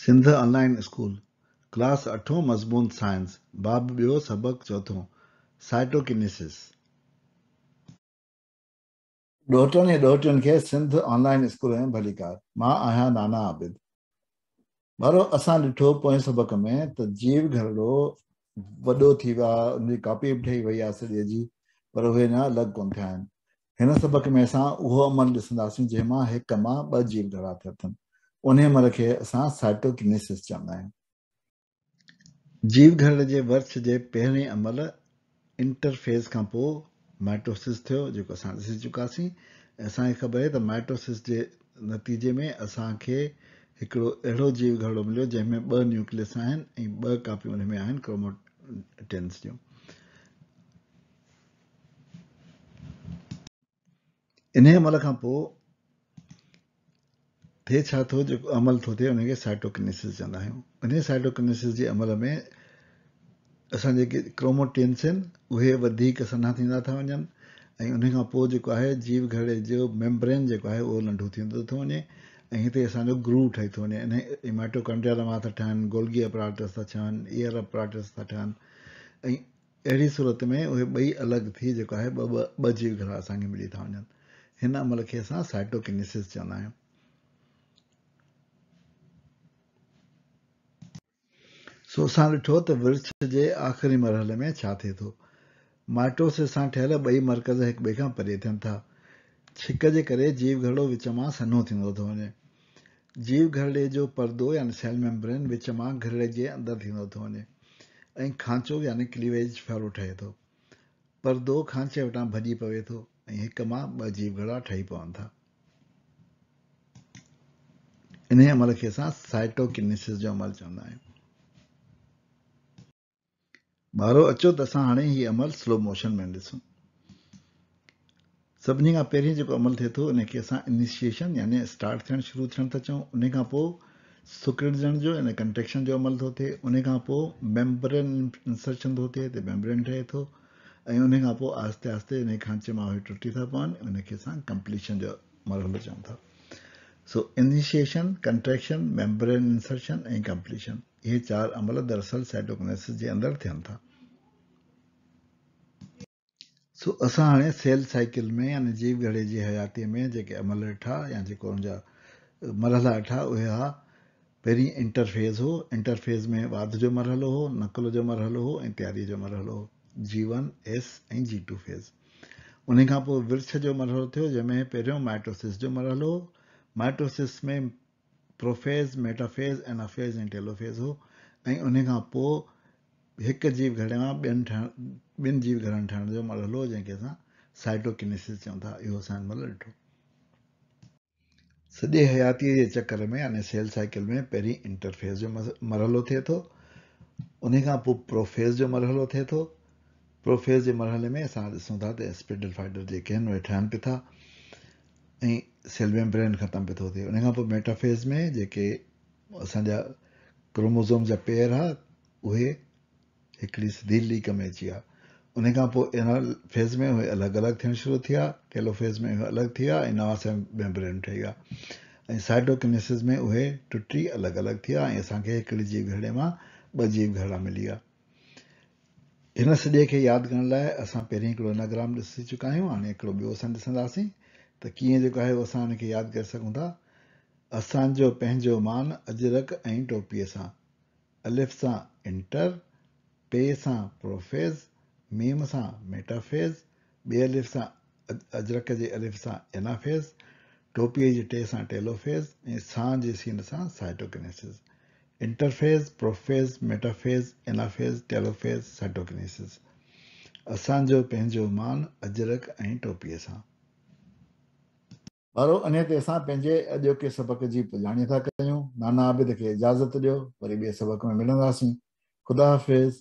Sindh online school class 8 मज़मून science बाब ॿियो सबक चौथों साइटोकिनेसिस। ॾोहटनि ऐं ॾोहटियुनि खे सिंध ऑनलाइन स्कूल में भलीकार। मां आहियां नाना आबिद। बारो असां ॾिठो पोएं सबक में त जीव घरड़ो वॾो थी वियो आहे, उनजी कॉपी बि ठही वई आहे सॼे जी, पर उहे न अलॻि कोन थिया आहिनि। हिन सबक में असां उहो अमल ॾिसंदासीं जंहिंमां हिक मां ॿ जीव घड़ा थिया अथनि। उन अमल खे असां साइटोकिनेसिस चवंदा आहियूं। जीव घरड़े जे वर्ष जे पहिरें अमल इंटरफेस खां पोइ माइटोसिस थियो, जेको असां ॾिसी चुकासीं। असांखे ख़बर आहे त माइटोसिस जे नतीजे में असांखे हिकिड़ो अहिड़ो जीव घरड़ो मिलियो जंहिंमें 2 न्यूक्लियस आहिनि ऐं 2 कापियूं उन में आहिनि क्रोमोटिन्स जूं। इन अमल खां पोइ थिए छा थो, जेको अमल थो थिए उनखे साइटोकिनेसिस चवंदा आहियूं। इन साइटोकिनेसिस जे अमल में असां जेके क्रोमोटिन्स आहिनि उहे वधीक सन्हा थींदा था वञनि ऐं उन खां पोइ जेको आहे जीव घरड़े जो मेम्ब्रेन जेको आहे उहो नंढो थींदो थो वञे ऐं हिते असांजो ग्रूव ठही थो वञे। इन माइटोकॉन्ड्रिया मां था ठहनि, गोल्गी अपराटस था ठहनि, ईयर अपराटस था ठहनि ऐं अहिड़ी सूरत में उहे ॿई अलॻि थी जेको आहे ॿ जीव घड़ा असांखे मिली था वञनि। हिन अमल खे असां साइटोकिनेसिस चवंदा आहियूं। सो असां ॾिठो त वृक्ष जे आख़िरी मरहले में छा थिए थो। माइटोसिस सां ठहियल 2 मर्कज़ हिक ॿिए खां परे थियनि था। छिक जे करे जीव घरड़ो विच मां सन्हो थींदो थो वञे। जीव घरड़े जो परदो यानी सेल मेम्ब्रेन विच मां घरड़े जे अंदरि थींदो थो वञे ऐं खांचो यानी क्लीवेज फैरो ठहे थो। परदो खांचे वटां भॼी पवे थो ऐं हिक मां 2 जीव घड़ा ठही पवनि था। इन अमल खे असां साइटोकिनेसिस जो अमल चवंदा आहियूं। ॿारो अचो त असां हाणे हीउ अमल स्लो मोशन में ॾिसूं। सभिनी खां पहिरीं जेको अमल थिए थो उनखे असां इनिशिएशन यानी स्टार्ट थियणु शुरू थियणु था चऊं। उन खां पोइ सुकिड़जण जो यानी कंट्रेक्शन जो अमल थो थिए। उन खां पोइ मेम्ब्रेन इंसर्शन थो थिए त मेम्ब्रेन ठहे थो ऐं उन खां पोइ आहिस्ते आहिस्ते इन खांचे मां उहे टुटी था पवनि। उनखे असां कंप्लीशन जो मरहलो चऊं था। सो इनिशिएशन, कंट्रेक्शन, मेम्ब्रेन इंसर्शन ऐं कंप्लीशन, इहे 4 अमल दरअसल साइटोकिनेसिस जे अंदरि थियनि था। सो असां हाणे सेल साइकिल में यानी जीव घड़े जी हयातीअ में जेके अमल ॾिठा या जेको हुनजा मरहला ॾिठा उहे हा। पहिरीं इंटरफेज़ हो। इंटरफेज़ में वाध जो मरहलो हो, नकुल जो मरहलो हो ऐं तयारी जो मरहलो हो, G1, S ऐं G2 फेज़। उन खां पोइ वृक्ष जो मरहलो थियो जंहिंमें पहिरियों माइटोसिस जो मरहलो हो। माइटोसिस में प्रोफेज़, मेटाफेज़, एनाफेज़ ऐं टेलोफेज़ हो ऐं उन खां पोइ हिक जीव घड़े मां 2 जीव घड़नि ठहण जो मरहलो जंहिंखे असां साइटोकिनेसिस चऊं था। इहो असां अमल ॾिठो। सॼे हयातीअ जे चकर में यानी सेल साइकिल में पहिरीं इंटरफेज़ जो मरहलो थिए थो। उन खां पोइ प्रोफेज़ जो मरहलो थिए थो। प्रोफेज़ जे मरहले में असां ॾिसूं था त स्पिंडल फाइबर जेके आहिनि उहे ठहनि पिया था ऐं सेल मेम्ब्रेन ख़तमु पियो थो थिए। उन खां पोइ मेटाफेज़ में जेके असांजा क्रोमोज़ोम जा पेयर आहे उहे हिकिड़ी सिधी लीक में अची विया। उन खां पोइ इन फेज़ में उहे अलॻि अलॻि थियणु शुरू थिया। टेलोफेज़ में उहे अलॻि थी विया ऐं नवां सेल मेम्ब्रेन ठही विया ऐं साइटोकिनेसिस में उहे टुटी अलॻि अलॻि थिया ऐं असांखे हिकिड़ी जीव घड़े मां 2 जीव घड़ा मिली विया। हिन सॼे खे यादि करण लाइ असां पहिरीं हिकिड़ो एनाग्राम ॾिसी चुका आहियूं। हाणे हिकिड़ो ॿियो असां ॾिसंदासीं त कीअं जेको आहे उहो असां हुनखे यादि करे सघूं था। असांजो पंहिंजो मान अजरक ऐं टोपीअ सां, अलिफ सां इंटर, पे सां प्रोफेज़, मीम सां मेटाफेज़, ॿिए अलिफ सां अजरक जे अलिफ सां एनाफेज़, टोपीअ जे टे सां टेलोफेज़ ऐं सां जे सीन सां cytokinesis. Interphase, prophase, metaphase, anaphase, telophase, cytokinesis. असांजो पंहिंजो मान अजरक ऐं टोपीअ सां। वारो अञा ते असां पंहिंजे अॼोके सबक जी पुॼाणी था कयूं। नाना आबिद खे इजाज़त ॾियो, वरी ॿिए सबक में मिलंदासीं। ख़ुदा हाफ़िज़।